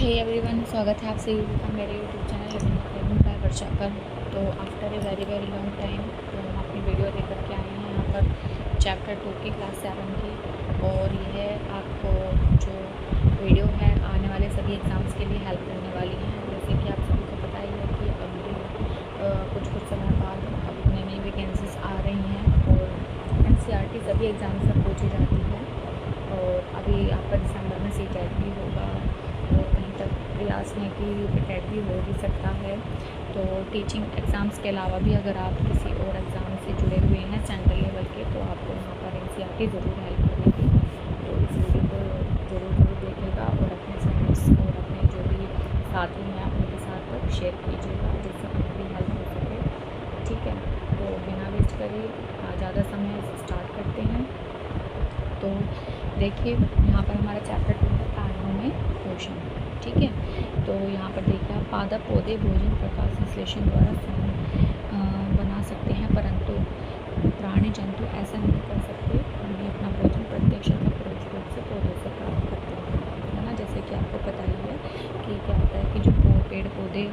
Hey everyone, स्वागत है आपसे मेरे यूट्यूब चैनल लिविंग बाय वर्षा पर। तो after a very long time तो हम अपनी वीडियो लेकर के आए हैं यहाँ पर चैप्टर 2 की क्लास 7 की। और यह आपको जो वीडियो है आने वाले सभी एग्ज़ाम्स के लिए हेल्प करने वाली है। जैसे कि आप सभी को पता ही है कि अभी कुछ समय बाद अब नई नई वैकेंसीज आ रही हैं और NCERT सभी एग्ज़ाम्स में पूछी जाती है। और अभी यहाँ पर दिसंबर में CTET भी होगा और कहीं तक प्रयास है कि UPTET भी हो भी सकता है। तो टीचिंग एग्ज़ाम्स के अलावा भी अगर आप किसी और एग्ज़ाम से जुड़े हुए हैं सेंट्रल लेवल के तो आपको यहाँ पर NCERT ज़रूर हेल्प करेगी। तो इस वीडियो को ज़रूर देखिएगा और अपने फ्रेंड्स और अपने जो भी साथी हैं उनके साथ तक शेयर कीजिएगा जिससे उन्हें भी हेल्प हो सके। ठीक है, तो बिना वेस्ट करे ज़्यादा समय स्टार्ट करते हैं। तो देखिए यहाँ पर हमारा चैप्टर 2 है प्राणियों में पोषण। ठीक है, तो यहाँ पर देखिए आप पादप पौधे भोजन प्रकाश संश्लेषण द्वारा स्वयं बना सकते हैं, परंतु प्राणी जंतु ऐसा नहीं कर सकते। उन्हें अपना भोजन प्रत्यक्ष या परोक्ष रूप से पौधों से प्राप्त करते हैं, है ना। जैसे कि आपको पता ही है कि क्या होता है कि जो पेड़ पौधे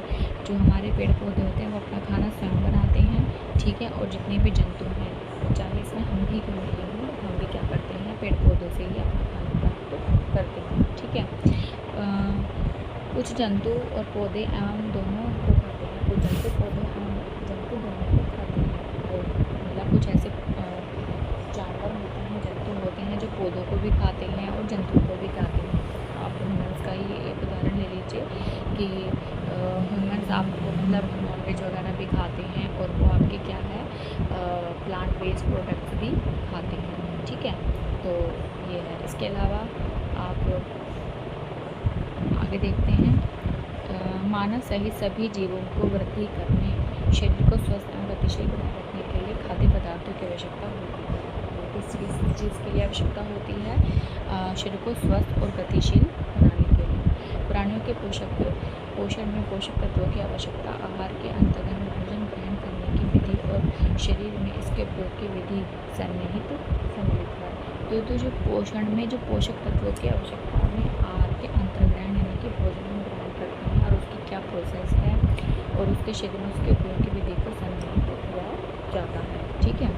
जो हमारे पेड़ पौधे होते हैं वो अपना खाना स्वयं बनाते हैं। ठीक है, और जितने भी जंतु हैं चाहे इसमें हम भी क्यों नहीं हो, हम भी क्या करते हैं पेड़ पौधों से ही अपना खाना प्राप्त करते हैं। ठीक है, कुछ जंतु और पौधे एवं दोनों को खाते हैं, कुछ जंतु पौधे एवं जंतु दोनों को खाते हैं। और मतलब कुछ ऐसे जानवर होते हैं, जंतु होते हैं जो पौधों को भी खाते हैं और जंतुओं को भी खाते हैं। आप ह्यूमन्स का ही एक उदाहरण ले लीजिए कि ह्यूमन्स आपको मतलब नॉनवेज वगैरह भी खाते हैं और वो आपके क्या है प्लांट बेस्ड प्रोडक्ट्स भी खाते हैं। ठीक है, तो ये है। इसके अलावा आप आगे देखते हैं मानव सहित सभी जीवों को वृद्धि करने, शरीर को स्वस्थ एवं गतिशील बनाए रखने के लिए खाद्य पदार्थों की आवश्यकता होती है। किस चीज़ के लिए आवश्यकता होती है? शरीर को स्वस्थ और गतिशील बनाने के लिए। प्राणियों के पोषण में पोषक तत्वों की आवश्यकता, आहार के अंतर्गत भोजन ग्रहण करने की विधि और शरीर में इसके उपयोग की विधि सम्मिलित है। तो जो पोषण में जो पोषक तत्वों की आवश्यकता में आहार के अंतर्ग्रहण यानी कि भोजन में ग्रहण करते हैं और उसकी क्या प्रोसेस है और उसके शरीर में उसके उपयोग की विधि को सम्मिलित किया जाता है। ठीक है,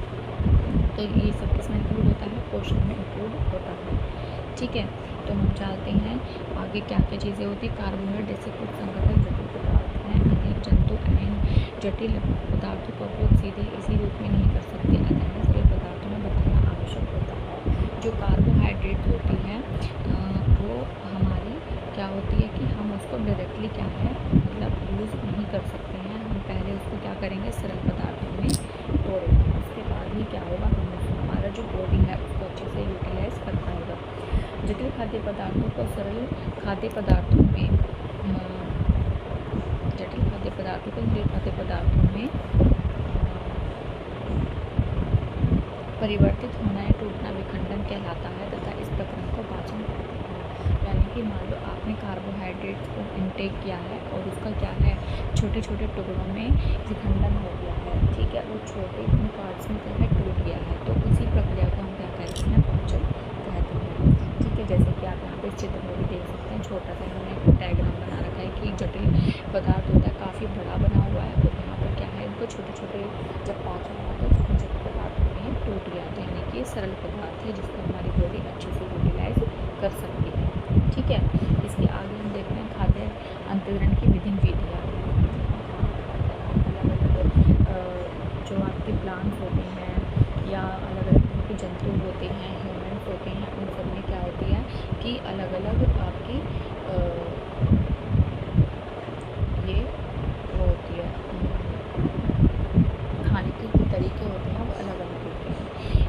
तो ये सब किसमें इंक्लूड होता है? पोषण में इंक्लूड होता है। ठीक है, तो हम जानते हैं आगे क्या क्या चीज़ें होती हैं। कार्बोहाइड्रेट जैसे कुछ संगठन जटिल पदार्थ हैं, अनेक जंतु इन जटिल पदार्थों का उपयोग सीधे इसी रूप में नहीं कर सकते, अतः सरल पदार्थों में बताना आवश्यक होता है। जो कार्बोहाइड्रेट होती है वो हमारी क्या होती है कि हम उसको डायरेक्टली क्या है मतलब यूज़ नहीं कर सकते हैं। हम पहले उसको क्या करेंगे सरल पदार्थों में तोड़ेंगे, उसके बाद ही क्या होगा हम हमारा जो बॉडी है उसको अच्छे से यूटिलाइज कर पाएगा। जटिल खाद्य पदार्थों को सरल खाद्य पदार्थों में जटिल खाद्य पदार्थों में परिवर्तित होना या टूटना विखंडन कहलाता है तथा इस प्रक्रम को पाचन कहते हैं। यानी कि मान लो आपने कार्बोहाइड्रेट्स को इनटेक किया है और उसका क्या है छोटे छोटे टुकड़ों में विखंडन हो गया है। ठीक है, वो छोटे पार्ट्स में क्या है टूट गया है, तो इसी प्रक्रिया को हम क्या कहते हैं पाचन कहते हैं। ठीक है, जैसे कि आप यहाँ पे इस चित्र में भी देख सकते हैं, छोटा सा इन्होंने डायग्राम बना रखा है कि जटिल पदार्थ होता है काफ़ी बड़ा बना हुआ है और यहाँ पर क्या है इनको छोटे छोटे जब पाचन होता है तो जटिल पदार्थ में टूट गया, तो यानी कि सरल पदार्थ है जिसको हमारी बॉडी अच्छे से यूटिलाइज कर सकती है। ठीक है, इसके आगे हम देखते हैं खाद्य अंतर्ग्रहण की विधियाँ। अलग अलग जो आपके प्लांट्स होते हैं या अलग अलग तरह के जंतु होते हैं, ह्यूमन्स होते हैं, उन सब में क्या होती है कि अलग अलग आपकी ये वो होती है खाने के तरीके होते हैं वो अलग अलग होते हैं।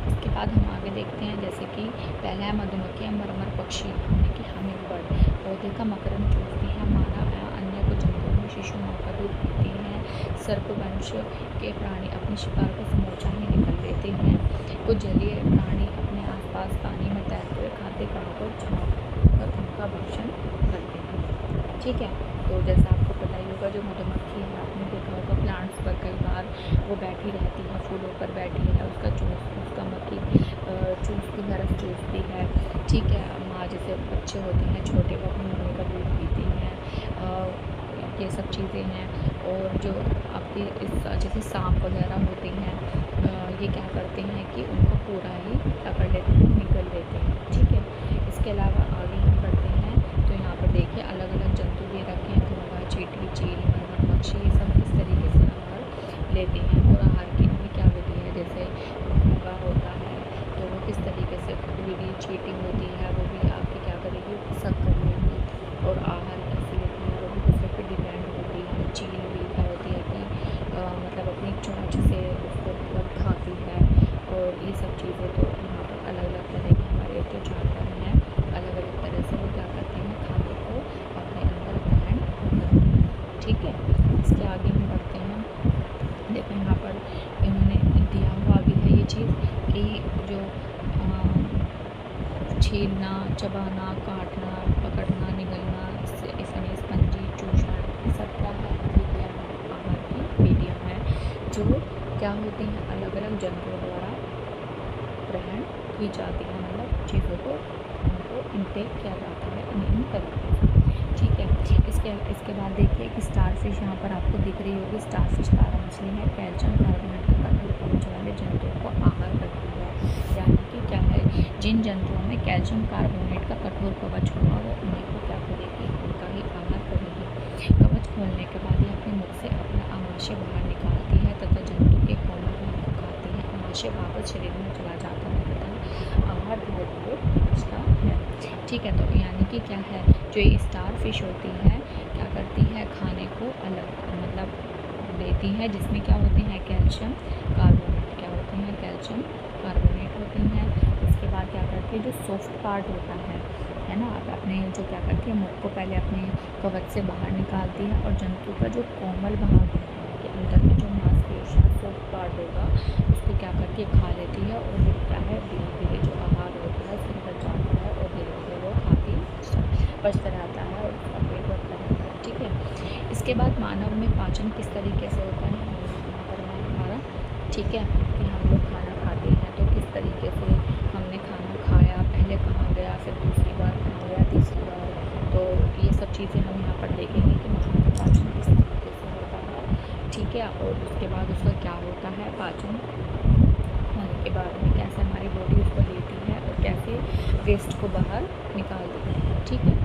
इसके बाद हम आगे देखते हैं जैसे कि पहला है मधुमक्खी मरमर पक्षी यानी कि हमिंगबर्ड पौधे का मकरंद चूसती है, मानव या अन्य कुछ जंतुओं में शिशु माँ का दूध पीती हैं। सर्पवंश के प्राणी अपने शिकार को समूचा ही निकल लेते हैं। कुछ जलीय प्राणी अपने आसपास पानी में तैरते हुए खाद्य कणों को छाप कर उनका भक्षण करते हैं। ठीक है, तो जैसा आपको पता ही होगा जो मधुमक्खी है आपने देखा होगा प्लांट्स पर कई बार वो बैठी रहती है, फूलों पर बैठी है, उसका मक्खी चूसती है, रस चूसती है। ठीक है, माँ जैसे बच्चे होते हैं छोटे वो अपनी मम्मी का दूध पीती हैं ये सब चीज़ें हैं। और जो आपके इस जैसे सांप वगैरह होते हैं, ये क्या करते हैं कि उनको पूरा ही क्या कर लेते हैं, निगल लेते हैं। ठीक है, इसके अलावा आगे हम बढ़ते हैं तो यहाँ पर देखिए अलग अलग जंतु दे रखे हैं, घोंघा, चींटी, चील, मगरमच्छ, ये सब किस तरीके से आहार लेते हैं और आहार की इनमें क्या विधि है। जैसे घोंघा होता है तो वो किस तरीके से विधि, चींटी होती है वो भी आपकी क्या करेगी, सब कर लेगी। और आहार कैसे लेती है वो भी दूसरे पर डिपेंड होती है। चील भी क्या होती है कि मतलब अपनी चोंच से उसको मतलब खाती है। और ये सब चीज़ें तो यहाँ पर अलग अलग तरह के हमारे जो जानवर हैं, अलग अलग तरह से वो क्या करते हैं, खाने को अपने अंदर ग्रहण करते हैं। ठीक है, इसके आगे हम बढ़ते हैं। देखो यहाँ पर इन्होंने दिया हुआ भी है ये चीज़ कि जो छीलना, चबाना, काटना, पकड़ना, निगलना, इसमें स्पंजी, चूषण, ये सब क्या है, विधियाँ हैं, आहार की विधियाँ हैं जो क्या होती हैं, अलग अलग जंतुओं द्वारा ग्रहण की जाती है। मतलब चीज़ों को उनको इनटेक किया जाता है इन तरीके से। ठीक है, इसके बाद देखिए कि स्टार फिश यहाँ पर आपको दिख रही होगी। स्टार फिश तारा मछली है, कैल्शियम कार्बोनेट का कठोर कवच वाले जंतुओं को आहार करती है। यानी कि क्या है, जिन जंतुओं में कैल्शियम कार्बोनेट का कठोर कवच होगा वो उन्हीं को क्या करेगी, उनका ही आहार करेगी। कवच खोलने के बाद ये अपने मुख से अपना आमाशय बाहर निकालती है तथा जंतु के कोमल भाग को खाती है। आमाशय वापस शरीर में चला जाता है तथा आहार धीरे धीरे पहुँचता है। ठीक है, तो यानी कि क्या है, जो ये स्टार फिश होती है क्या करती है, खाने को अलग मतलब देती है, जिसमें क्या होते हैं, कैल्शियम कार्बोनेट, क्या होते हैं, कैल्शियम कार्बोनेट होती हैं। उसके बाद क्या करती है, जो सॉफ्ट पार्ट होता है ना, आप अपने जो क्या करती है, मुख को पहले अपने कवच से बाहर निकालती है और जंतु का जो कोमल भाग होता है के अंदर में जो मांसपेशियाँ सॉफ्ट पार्ट होगा उसको क्या करके खा लेती है। और फिर क्या है, धीरे धीरे जो आहार होता है उसके अंदर जाता है और धीरे धीरे वो खाती पचता रहता है और उसका पेट बढ़ता रहता है। ठीक है, इसके बाद मानव में पाचन किस तरीके से होता है, यहाँ पर है हमारा। ठीक है, कि हम लोग खाना खाते हैं तो किस तरीके से हमने खाना खाया, पहले कहाँ गया, फिर दूसरी बार कहाँ गया, तीसरी बार। तो ये सब चीज़ें हम यहाँ पर देखेंगे कि मतलब पाचन किस तरीके से होता है। ठीक है, और उसके बाद उसका क्या होता है, पाचन होने के बाद में कैसे हमारी बॉडी उसको लेती है और कैसे वेस्ट को बाहर निकाल देती है। ठीक है,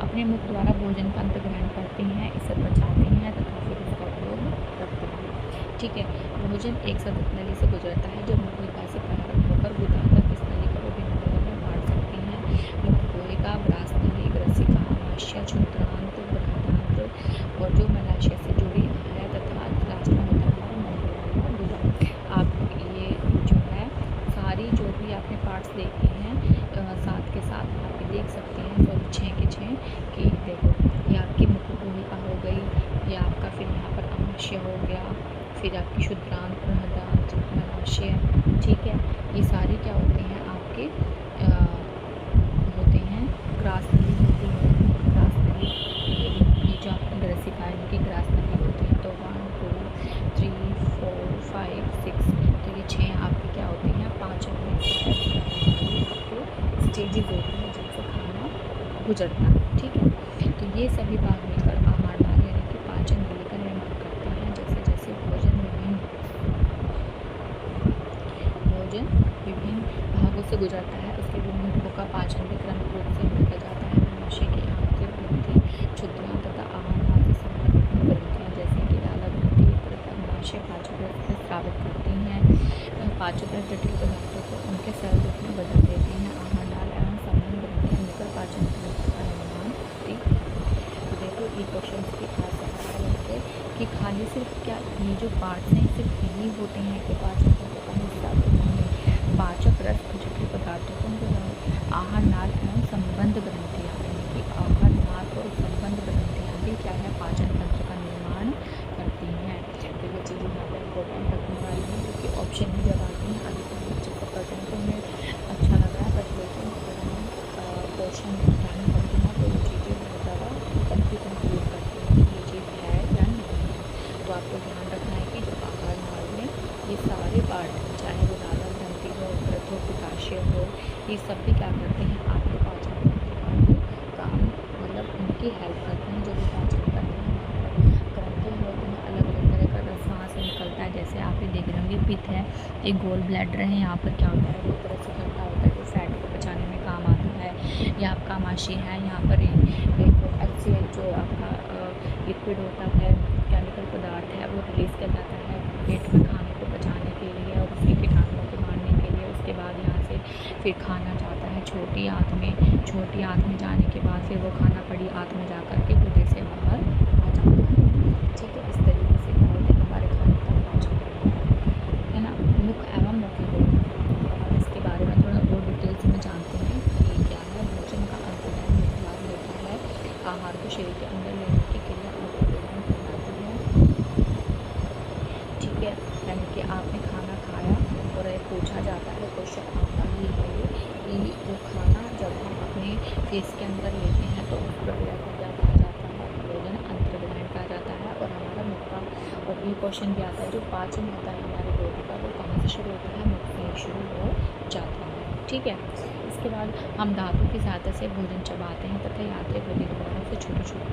अपने मुख द्वारा भोजन का अंत ग्रहण करते हैं, इसे पचाते हैं तथा फिर उसका उपयोग करते हैं। ठीक है, भोजन एक सतत नली से गुजरता है जो मुख गुदा से प्रारंभ होकर गुदा तक इस नली को विभिन्न भागों में बांट सकती हैं। मुख गुहिका, ग्रास नली, ग्रसिका, आमाशय, क्षुद्रांत, बृहदांत्र और जो मलाशय से जुड़ी है तथा राष्ट्र होता है मंगोलिया गुदा। आप ये जो है सारी जो भी आपने पार्ट्स देखे हैं साथ के साथ आप ये देख सकते हैं सब 6 के 6 कि देखो ये आपकी मुख गुहिका हो गई, ये आपका फिर यहाँ पर आमाशय हो गया, फिर आपकी क्षुद्रांत, बृहदांत्र, मलाशय। ठीक है, ये सारे क्या होते हैं आपके होते हैं, ग्रास नली होती है। ग्रास नली ये जो आपकी ग्रसिका है इनकी ग्रास नली होती है। तो 1 2 3 4 5 6 तो ये 6 आपकी क्या होती हैं, 5 अपने आपको स्टेजेस होती हैं जिनसे खाना गुजरता है। ठीक है, तो ये सभी भाग मिलकर आहार भाग यानी कि पाचन नली का निर्माण करते हैं। जैसे जैसे भोजन विभिन्न भागों से गुजरता है उसके विभिन्न का पाचन भी क्रमिक रूप से होता जाता है। मनुष्य की आंतरिक ग्रंथि, क्षुद्रियाँ तथा आहार नाल से संबंधित ग्रंथियाँ जैसे कि लाला ग्रंथि, प्रथमाशय पाचक ग्रंथि स्रावित करती हैं। पाचक जटिल पदार्थों को उनके सरल रूप में बदल देती हैं। आहार नाल एवं संबंध ग्रंथियाँ मिलकर पाचन तंत्र का निर्माण करती हैं। तो देखो ये क्वेश्चन की खास है कि खाली सिर्फ क्या ये जो पार्ट्स हैं सिर्फ यही होते हैं कि पाचन तंत्र का हिस्सा पाचक रस जटिल पदार्थों को आहार नाल एवं संबंध ग्रंथियाँ यानी कि आहार नाल और संबंध ग्रंथियाँ भी क्या है, पाचन तंत्र का निर्माण करती हैं। तो ये चीज़ें यहाँ पर इम्पोर्टेंट रखने वाली हैं क्योंकि ऑप्शन में जब आती हैं आगे तो बच्चे को पढ़ते हैं तो हमें अच्छा लग रहा है। बट लेकिन अगर हम क्वेश्चन ध्यान करते हैं तो ये चीज़ें बहुत ज़्यादा कंफ्यूज करती हैं कि ये चीज़ है या नहीं है। तो आपको ध्यान रखना है कि जो आहार नाल में ये सारे पार्ट चाहे वो लाला ग्रंथि हो, प्रथो, पित्ताशय हो, ये सब भी क्या करते हैं आपके पाचन तंत्र का काम मतलब उनकी हेल्प करते हैं जो है। एक गोल ब्लैडर है, यहाँ पर क्या होता है, एक तरह से इकट्ठा होता है जो फैट को पचाने में काम आता है। यह आपका आमाशय है, यहाँ पर एक HCl जो आपका लिक्विड होता है, केमिकल पदार्थ है, वो रिलीज़ कर जाता है पेट में खाने को पचाने के लिए और उसके कीटाणुओं को मारने के लिए। उसके बाद यहाँ से फिर खाना जाता है छोटी आंत में। छोटी आंत में जाने के बाद फिर वो खाना बड़ी आंत में जा कर के गुर्दे से बाहर आ जाता है। ठीक है, इस तरीके से क्या होता है, हमारे खाने का पाचन है ना। मुख एवं मुख्य रोग, हम इसके बारे में थोड़ा और डिटेल्स में जानते हैं कि क्या है। भोजन का अंतर्गत मुख्य भाग होता है आहार को शरीर के अंदर लेने की क्रिया प्रदान कहलाती है। ठीक है, यानी कि आपने खाना खाया और पूछा जाता है, क्वेश्चन आपका ही है ये कि जो खाना जब हम अपने फेस के अंदर लेते हैं तो उस प्रक्रिया को क्या कहा जाता है, भोजन अंतर्ग्रहण कहा जाता है। और हमारा मुख का और ये क्वेश्चन भी आता है, जो पाचन होता है हमारे बॉडी का, वो कहाँ से शुरू होता है, मुख से शुरू हो जाता है। ठीक है, इसके बाद हम दांतों की सहायता से भोजन चबाते हैं तथा यांत्रिक गति द्वारा से छोटे छोटे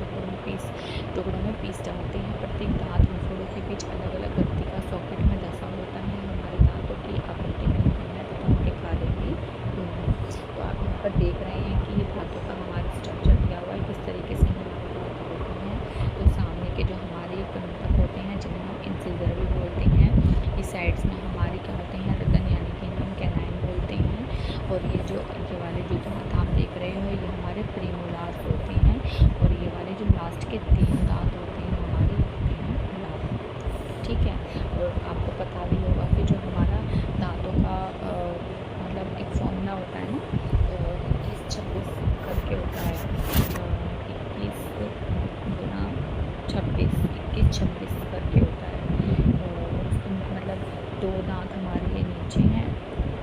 टुकड़ों में पीस डालते हैं। प्रत्येक दांत रसोड़ों के बीच अलग अलग गति का सॉकेट में धंसा होता है। हमारे दांतों की आकृति में है तथा उनके कार्य भी भिन्न है। तो आप यहाँ पर देख रहे हैं कि ये दांतों का हमारा स्ट्रक्चर दिया हुआ है, किस तरीके से हमारे दांत होते हैं। तो सामने के जो हमारे कृंतक होते हैं, जिन्हें हम इंसिजर भी बोलते हैं, इस साइड्स में हमारे क्या होते हैं, रतन यानी कि हम कैनाइन बोलते हैं। और ये जो ये वाले जो दांत आप देख रहे हो, ये हमारे प्रीमोलार्स होते हैं। और ये वाले जो लास्ट के 3 दांत होते हैं हमारे होते हैं लार। ठीक है, और आपको पता भी होगा कि जो हमारा दांतों का मतलब एक फॉर्मूला होता है ना, 21-26 करके होता है, 21 गुना 26, 21-26 करके होता है। मतलब 2 दांत हमारे ये नीचे हैं।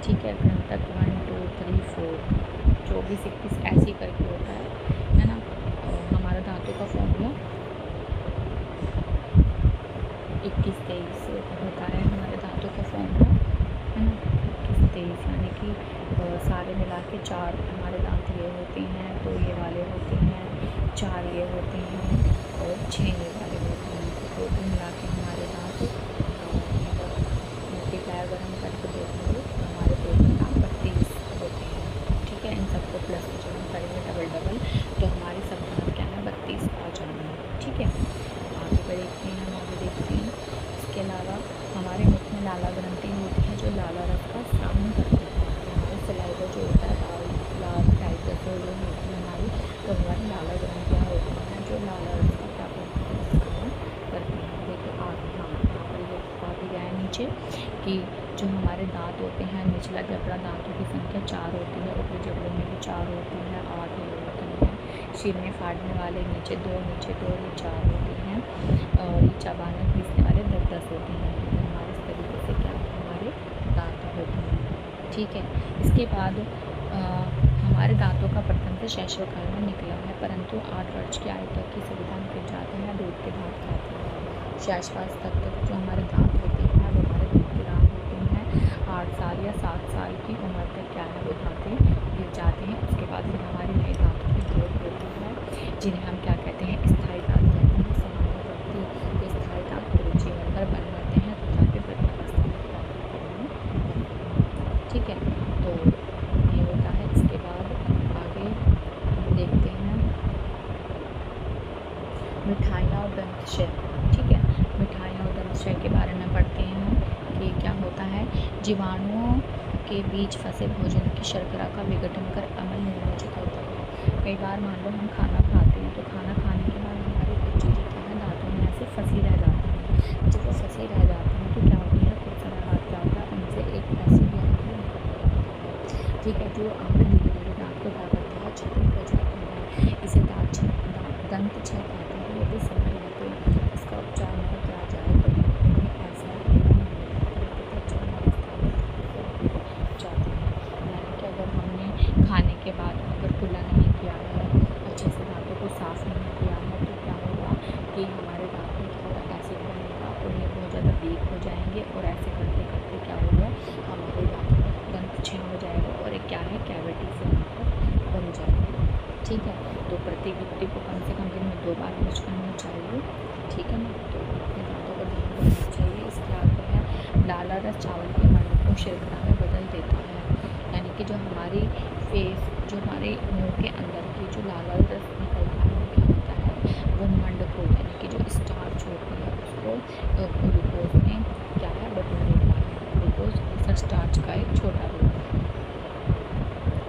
ठीक है, कृंतक 1 2 3 4 24-21 ऐसे करके होता है ना। हमारा दांतों का फॉर्मूला 21-23 होता है, हमारे दांतों का फॉर्मूला है ना 21-23, यानी कि सारे मिला के 4 हमारे दांत ये होते हैं, 2 ये वाले होते हैं, 4 ये होते हैं और 6 ये वाले होते हैं। तो टोटल मिला के हमारे दांत मल्टीप्लाई अगर हम करके देखेंगे तो हमारे टोटल दांत 32 होते हैं। ठीक है, इन सबको प्लस जब हम करेंगे डबल तो हमारे सब दांत क्या है, 32 आ जाएंगे। ठीक है, आगे बढ़ते हैं, हम आगे देखते हैं। इसके अलावा हमारे मुख में लाला ग्रंथि होती है जो लाला रस का स्रावन करती है। हमारे सलाइवा जो होता है लाल टाइप का जो होती है हमारी, तो हमारी लाला ग्रंथियाँ होती हैं जो लाला रस का क्या करती है, स्रावन करती हैं। देखिए आगे हाँ यहाँ पर ये बात गया है नीचे कि जो हमारे दांत होते हैं, निचला जबड़ा दांतों की संख्या 4 होती है, ऊपरी जबड़ों में भी 4 होती है, 8 होती हैं। सिर में फाड़ने वाले नीचे 2 ये 4 होती हैं, और ये चबाने पीसने वाले 10 होते हैं। तो हमारे इस तरीके से क्या हमारे दांत होते हैं। ठीक है, इसके बाद हमारे दांतों का प्रथम से शैशव काल में निकला है, परंतु 8 वर्ष की आयु तक की सुविधा निकल जाते हैं, दूध के दांत खाते हैं। शैशवास तक जो हमारे दांत होते हैं वो हमारे दूध के दांत होते हैं। 8 साल या 7 साल की उम्र तक क्या है वो दांतें गिर जाते हैं। उसके बाद फिर हमारे नए दांतों की ग्रोथ होती है, जिन्हें हम क्या कहते हैं, स्थायी दांत कहते हैं। समानुवर्ती ये स्थायी दांत पूरे जीवन भर बन जाते हैं तथा फिर वृद्धावस्था में प्राप्त करने लगते हैं। ठीक है, तो ये होता है। इसके बाद आगे देखते हैं मिठाइयाँ और दंतशय। ठीक है, मिठाइयाँ और दंतशय के बारे में पढ़ते हैं हम कि क्या होता है। जीवाणुओं के बीच फंसे भोजन की शर्करा का विघटन कर अम्ल निर्वाचित होता है। कई बार मान लो हम खाना खाते हैं, तो खाना खाने के बाद हमारी कुछ चीज़ें क्या है, दांतों में ऐसे फंसी रह जाती हैं। जब वो फंसी रह जाती हैं तो क्या होती है, कुछ समय बाद क्या होता है, उनसे एक एसिड या अम्ल निकलने लगता है। ठीक है, जो अम्ल धीरे धीरे दांत को क्या करता है, छद्म हो जाता है। इसे दंत छय कहते हैं। यदि समय रहते इसका उपचार नहीं किया जाए तो दांतों में ऐसा जाते हैं। यानी कि अगर हमने खाने के बाद अगर कुल्ला नहीं किया है, अच्छे से दांतों को साफ नहीं किया है, तो क्या होगा कि हमारे दांत में थोड़ा एसिड बनेगा और ये बहुत ज़्यादा वीक हो जाएंगे, और ऐसे करते करते क्या होगा, हमारे दांतों में दंत छय हो जाएगा और एक क्या है, कैविटी से बन जाएगी। ठीक है, तो प्रत्येक व्यक्ति को कम से कम दिन में 2 बार ब्रश करना चाहिए। ठीक है ना, तो अपने दांतों का ध्यान रखना चाहिए। इसके आगे है लाला रस चावल के मंड को शीघ्रता में बदल देता है। यानी कि जो हमारी फेस, जो हमारे मुंह के अंदर की जो लाला रस निकलता है वो क्या होता है, वो मंड को, यानी कि जो स्टार्च होती है उसको ग्लूकोज में क्या है, बदल देता है। ग्लूकोज स्टार्च का एक छोटा रूप है।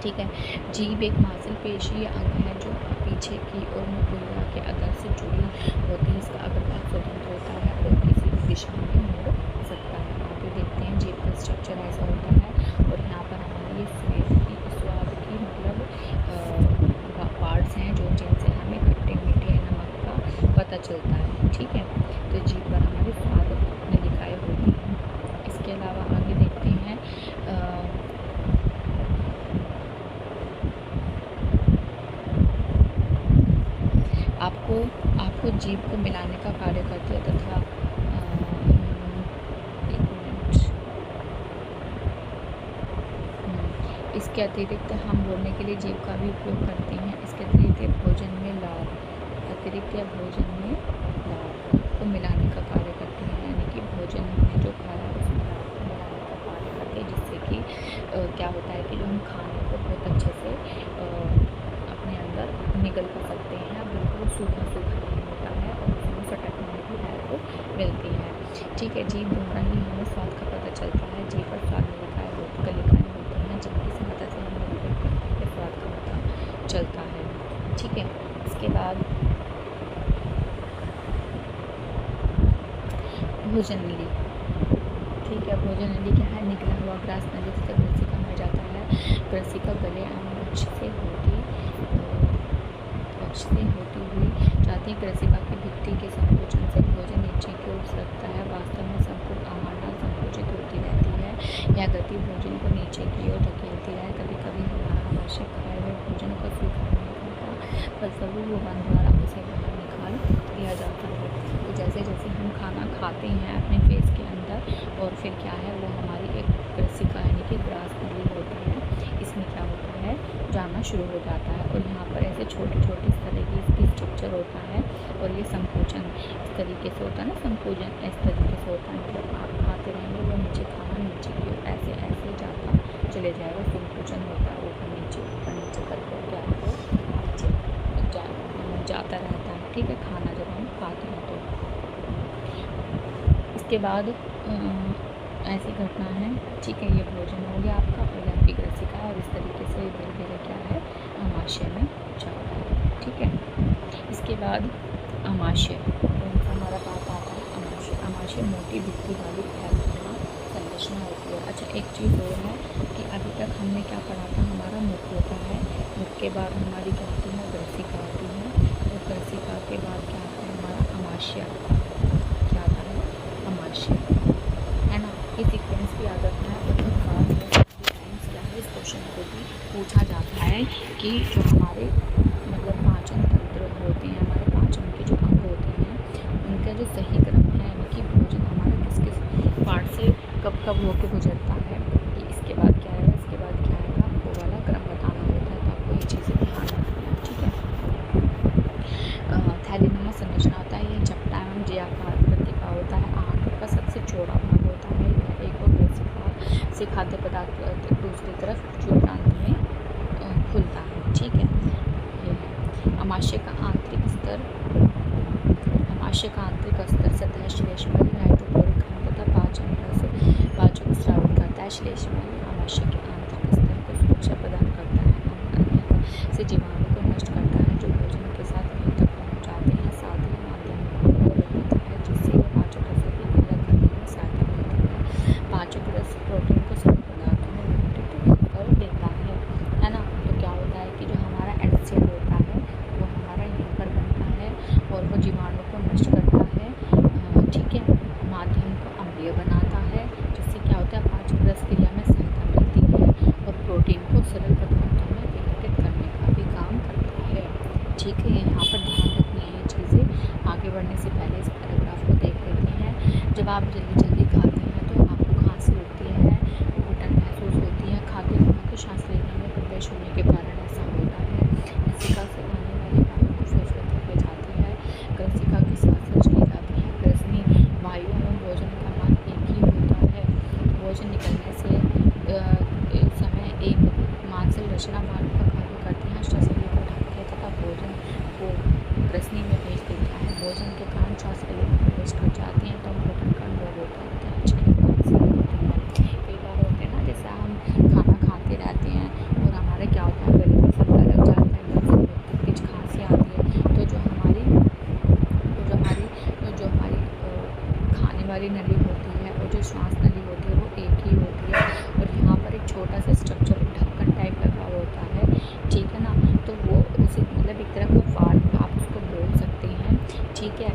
ठीक है। जीभ एक मांसपेशी या अंग है जो पीछे की और मुखौला के अगर से जुड़ी होती है। इसका अग्रभाग स्वतंत्र होता है और किसी भी दिशा में मुड़ सकता है। आगे देखते हैं जीभ का स्ट्रक्चर ऐसा होता है और यहाँ पर हमारी स्वाद की मतलब पार्ट्स हैं जो जिनसे हमें खट्टे मीठे नमक का पता चलता है। ठीक है। तो जीभ पर हमारी स्वाद नलिकाएं होती हैं। इसके अलावा आगे देखते हैं आपको जीभ को मिलाने का कार्य करती है तथा एक मिनट, इसके अतिरिक्त हम बोलने के लिए जीभ का भी उपयोग करते हैं। इसके अतिरिक्त भोजन में लार को मिलाने का कार्य करते हैं। यानी कि भोजन हमने जो खाया उसमें लार को मिलाने का कार्य करते हैं, जिससे कि क्या होता है कि जो हम खाने को बहुत अच्छे से अपने अंदर निगल कर सकते हैं, बिल्कुल सूखा नहीं होता है और उसमें फटकने की हेल्प मिलती है। ठीक है। जीभ द्वारा ही हमें स्वाद का पता चलता है। जीभ पर स्वाद नलिकाएं होती हैं, जिनकी सहायता से हमें निगल के स्वाद का पता चलता है। ठीक है। इसके बाद भोजन नली। ठीक है। भोजन नली क्या है, निकला हुआ ग्रास नली से ग्रसिका में जाता है। ग्रसिका गले वक्ष से होती हुई जाती है। ग्रसिका की भित्ति के संकोचन से भोजन नीचे की ओर सरकता है। वास्तव में संपूर्ण आहार नाल संकुचित होती रहती है। यह गति भोजन को नीचे की ओर धकेलती है। कभी कभी हमारा आवश्यक खाए हुए भोजन को स्वीकार नहीं करता, फलस्वरूप भगवान द्वारा उसे बाहर निकाल दिया जाता है। तो जैसे जैसे हम खाना खाते हैं अपने फेस के अंदर और फिर क्या है, वो हमारी एक ग्रसिका यानी कि ग्रास नली होती है, इसमें क्या होता है, जाना शुरू हो जाता है। और यहाँ पर ऐसे छोटे छोटे इस तरह की इसकी स्ट्रक्चर होता है और ये संकोचन इस तरीके से होता है ना, संकोचन इस तरीके से होता है। मतलब आप खाते रहेंगे वो नीचे खाना नीचे की ओर ऐसे ऐसे जाता चले जाएगा। संकोचन होता है ऊपर नीचे करके क्या है, नीचे जाता रहता है। ठीक है। खाना जब हम खाते हैं तो इसके बाद ऐसी घटना है। ठीक है। ये भोजन हो गया आपका और आपकी ग्रसिका, और इस तरीके से धीरे धीरे क्या है, आमाशय में जाता है। ठीक है। इसके बाद आमाशय, कौन सा हमारा पार्ट आता है, आमाशय। आमाशय मोटी भित्ति वाली फैलनुमा संरचना होती है। अच्छा, एक चीज़ और है कि अभी तक हमने क्या पढ़ा था, हमारा मुख होता है, मुख के बाद हमारी क्या होती है, ग्रसिका आती है, और ग्रसिका के बाद क्या आता है, हमारा आमाशय क्या आता है, आमाशय, है ना। ये सीक्वेंस भी याद रखना है। बहुत खास है, टाइम्स क्या है, इस क्वेश्चन को भी पूछा जाता है कि जो हमारे मतलब पाचन तंत्र होते हैं, हमारे पाचन के जो अंग होते हैं, उनका जो सही क्रम है, यानी कि भोजन हमारा किस किस पार्ट से कब कब होकर गुजरता है, ये इसके बाद क्या है, इसके बाद क्या आएगा, वो वाला क्रम बताना होता है। तो आपको ये चीज़ें ध्यान रखना है। ठीक है। थैलीनुमा संरचना होता है, ये चपटा एवं जियाकार आकृति का होता है। आंत का सबसे चौड़ा भाग होता है। यह एक और ग्रसिका से खाद्य पदार्थ दूसरी तरफ जो प्रांत में खुलता है। ठीक है। ये है आमाशय का आंतरिक स्तर। आमाशय का आंतरिक स्तर सतह श्लेष्मल हाइड्रोक्लोरिक अम्ल तथा पाचक स्रावित करता है। श्लेष्मल आमाशय के आंतरिक स्तर को सुरक्षा प्रदान करता है, से जीवाणु को नष्ट करता है जो भोजन के साथ वहीं तक पहुँच जाते हैं। साथ ही माध्यम को रहता है, जिससे यह पाचक रसों की अलग करने में सहायता मिलती है। पाचक रस प्रोटीन को सरल पदार्थों में विघटित कर देता है ना। तो क्या होता है कि जो हमारा एल्सियम होता है वो हमारा यहाँ पर बनता है और वो जीवाणु को नष्ट करता है। ठीक है। माध्यम को अम्लीय बनाता है, जिससे क्या होता है, पाचक रस क्रिया में सहायता मिलती है और प्रोटीन को सरल पदार्थों में विघटित करने का भी काम करता है। ठीक है। यहाँ पर ध्यान रखनी है ये चीज़ें। आगे बढ़ने से पहले इस पैराग्राफ को देख लेते हैं। जब आप जल्दी जल्दी खाते हैं तो आपको खांसी होती है, घुटन महसूस होती है, खाद्य नमक सांस लेने में प्रवेश होने के कारण ऐसा होता है। ग्रसिका से आने वाली वायु को फेफड़े तक ले जाती है। ग्रसिका के साथ सच की जाती है। ग्रसनी वायु में भोजन का मान एक ही होता ग्रसनी में भेज देता है। भोजन के कारण श्वास नली वेस्ट हो जाती हैं, तो हम का लोग होता है आजकल कई बार होते हैं ना, जैसे हम खाना खाते रहते हैं और हमारे क्या होता है गले में फंदा लग जाता है, एकदम से तेज खांसी आती है। तो जो हमारी खाने वाली नली होती है और जो श्वास नली होती है वो एक ही होती है, और यहाँ पर एक छोटा सा स्ट्रक्चर ढक्कन टाइप लगा होता है, ठीक है ना। तो वो उसी मतलब एक तरह का वाल्व आप उसको बोल सकते हैं, ठीक है।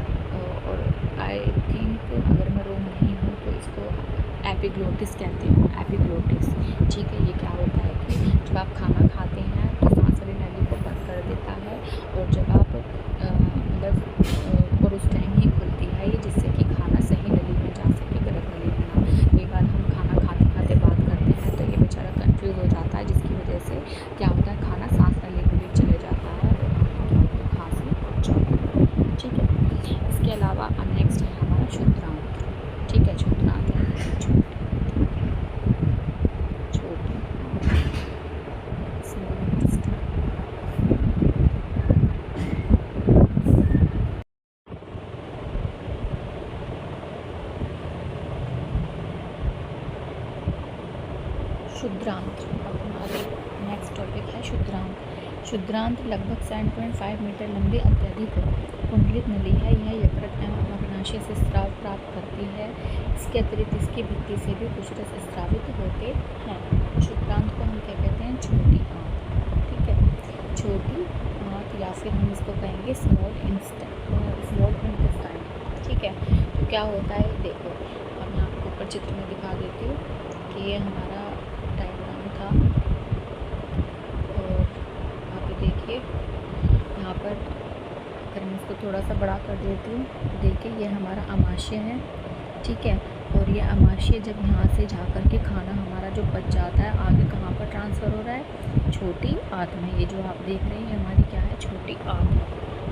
और आई थिंक अगर मैं रोग नहीं हूँ तो इसको एपिग्लोटिस कहते हैं, एपिग्लोटिस, ठीक है। ये क्या होता है कि जब आप खाना खाते हैं तो सांस वाली नली को बंद कर देता है, और जब आप और उस टाइम ही खुलती है ये, जिससे कि खाना सही नली में जा सके, गलत नली में ना। कई बार हम खाना खाते खाते बात करते हैं तो ये बेचारा कंफ्यूज हो जाता है, जिसकी वजह से क्या होता है खाना सांस नली के लिए चले जाता है और खांसी हो जाती है, ठीक है। इसके अलावा नेक्स्ट है हमारा क्षुद्रांत, ठीक है। क्षुद्रांत क्षुद्रांत हमारे नेक्स्ट टॉपिक है क्षुद्रांत। क्षुद्रांत लगभग 7.5 मीटर लंबी अत्यधिक कुंडलित नली है। यह यकृत एवं अग्नाशय से स्राव प्राप्त करती है। इसके अतिरिक्त इसकी भित्ति से भी कुछ रस स्रावित होते हैं। क्षुद्रांत को हम क्या कहते हैं? छोटी आंत, ठीक है। छोटी आंत या फिर हम इसको कहेंगे स्मॉल इंटेस्टाइन, ठीक है। तो क्या होता है देखो, अब मैं आपको ऊपर चित्र में दिखा देती हूँ कि ये हमारा डायग्राम था, और आप देखिए यहाँ पर अगर मैं इसको थोड़ा सा बड़ा कर देती हूँ तो देखिए ये हमारा अमाशय है, ठीक है। और ये अमाशय जब यहाँ से जा कर के खाना हमारा जो बच जाता है आगे कहाँ पर ट्रांसफ़र हो रहा है? छोटी आंत में। ये जो आप देख रहे हैं हमारी क्या है? छोटी आंत,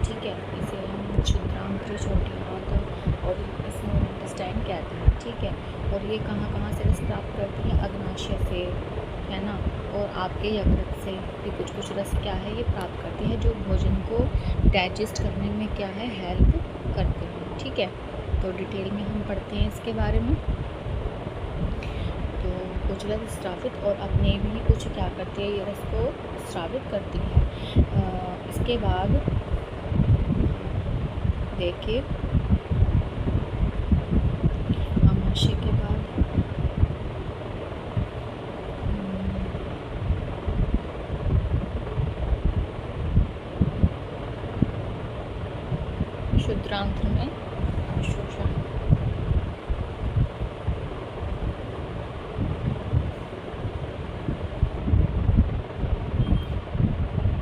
ठीक है। इसे हम क्षुद्रांत, छोटी आंत और स्मॉल इंटेस्टाइन कहते हैं, ठीक है। और ये कहाँ से रस प्राप्त करती है? अग्नाशय से, है ना। और आपके यकृत से भी कुछ रस क्या है ये प्राप्त करती है, जो भोजन को डाइजेस्ट करने में क्या है? हेल्प करते हैं, ठीक है। तो डिटेल में हम पढ़ते हैं इसके बारे में। तो कुछ रस स्रावित और अपने भी कुछ क्या करती है, ये रस को स्रावित करती है। इसके बाद देखिए अमाशय के बाद क्षुद्रांत में अवशोषण।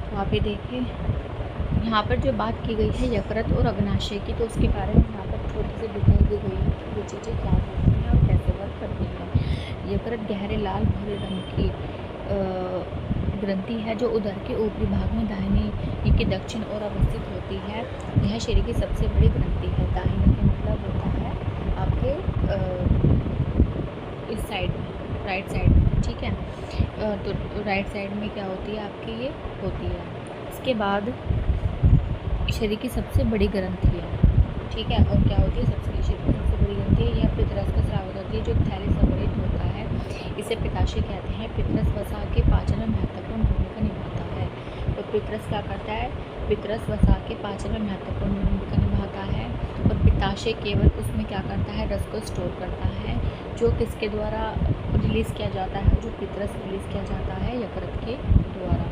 तो आप ये देखिए यहाँ पर जो बात की गई है यकृत और अग्नाशय की, तो उसके बारे में यहाँ पर छोटी सी डिटेल दी गई है कि वो चीज़ें क्या होती हैं और कैसे वर्क करती हैं। यकृत गहरे लाल भूरे रंग की ग्रंथि है जो उदर के ऊपरी भाग में दाहिनी के दक्षिण ओर अवस्थित होती है। यह शरीर की सबसे बड़ी ग्रंथि है। दाहिनी का मतलब होता है आपके इस साइड में, राइट साइड में, ठीक है। तो राइट साइड में क्या होती है आपकी? ये होती है। इसके बाद शरीर की सबसे बड़ी ग्रंथि है, ठीक है। और क्या होती है? शरीर की सबसे बड़ी ग्रंथि है। यह पितरस का स्राव करती है जो थैली संवरित होता है। इसे पित्ताशय कहते हैं। पितरस वसा के पाचन में महत्वपूर्ण भूमिका निभाता है। तो पितरस क्या करता है? पितरस वसा के पाचन में महत्वपूर्ण भूमिका निभाता है। और पित्ताशय केवल उसमें क्या करता है? रस को स्टोर करता है, जो किसके द्वारा रिलीज़ किया जाता है? जो पितरस रिलीज़ किया जाता है यकृत के द्वारा,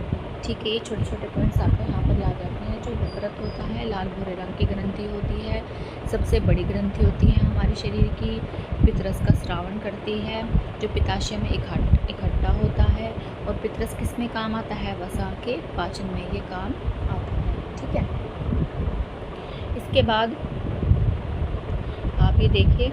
ठीक है। ये छोटे छोटे पॉइंट्स आपको यहाँ पर याद रखने हैं। जो यकृत होता है लाल भूरे रंग की ग्रंथि होती है, सबसे बड़ी ग्रंथि होती है हमारे शरीर की। पितरस का स्रावन करती है जो पित्ताशय में इकट्ठा होता है। और पितरस किस में काम आता है? वसा के पाचन में ये काम आता है, ठीक है। इसके बाद आप ये देखिए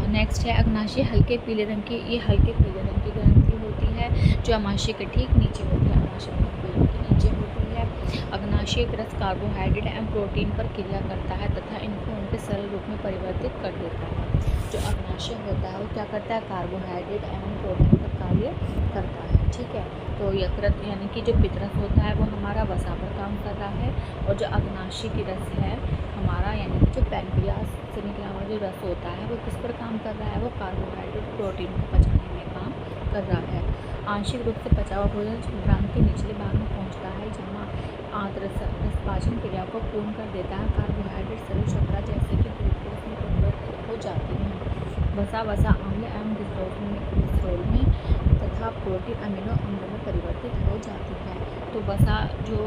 नेक्स्ट है अग्नाशय। हल्के पीले रंग की, ये हल्के पीले रंग की ग्रंथि होती है जो अमाशय के ठीक नीचे होती है। अमाशय के नीचे होती है। अग्नाशय ग्रस्त कार्बोहाइड्रेट एवं प्रोटीन पर क्रिया करता है तथा इनको उनके सरल रूप में परिवर्तित कर देता है। जो अग्नाशय होता है वो क्या करता है? कार्बोहाइड्रेट एवं प्रोटीन पर कार्य करता है, ठीक है। तो यकृत यानी कि जो पितरस होता है वो हमारा वसा पर काम कर रहा है, और जो अग्नाशय रस है हमारा यानी कि जो पैनक्रियास से निकला हुआ जो रस होता है वो किस पर काम कर रहा है, वो कार्बोहाइड्रेट प्रोटीन को पचाने में काम कर रहा है। आंशिक रूप से पचा हुआ भोजन शुक्रांत के निचले भाग में पहुंचता है, जहाँ रसपाचन क्रिया को पूर्ण कर देता है। कार्बोहाइड्रेट सरल शर्करा जैसे कि ग्लूकोज में कन्वर्ट हो जाती हैं। वसा अम्ल एवं ग्लिसरॉल में तथा प्रोटीन अमीनो अम्लों में परिवर्तित हो जाती है। तो वसा जो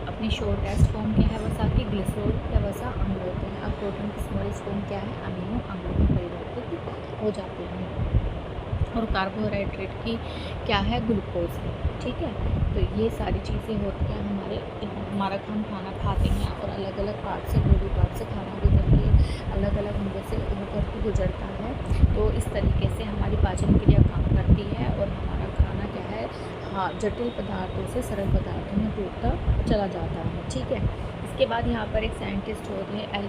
अपनी शॉर्टेस्ट फॉर्म क्या है वसा की, ग्लिसरॉल या वसा अम्ल होते हैं, और प्रोटीन की स्मॉलेस्ट फॉर्म क्या है, अमीनो अम्लों में परिवर्तित हो जाते हैं। और कार्बोहाइड्रेट की क्या है, ग्लूकोज है। ठीक है। तो ये सारी चीज़ें होती हैं हमारा हम खाना खाते हैं, और अलग अलग पार्ट से बॉडी पार्ट से खाना गुजरती है, अलग अलग अंगों से होकर के गुजरता है। तो इस तरीके से हमारी पाचन क्रिया काम करती है, और हमारा खाना क्या है, हाँ, जटिल पदार्थों से सरल पदार्थों में टूटता चला जाता है। ठीक है। इसके बाद यहाँ पर एक साइंटिस्ट होते हैं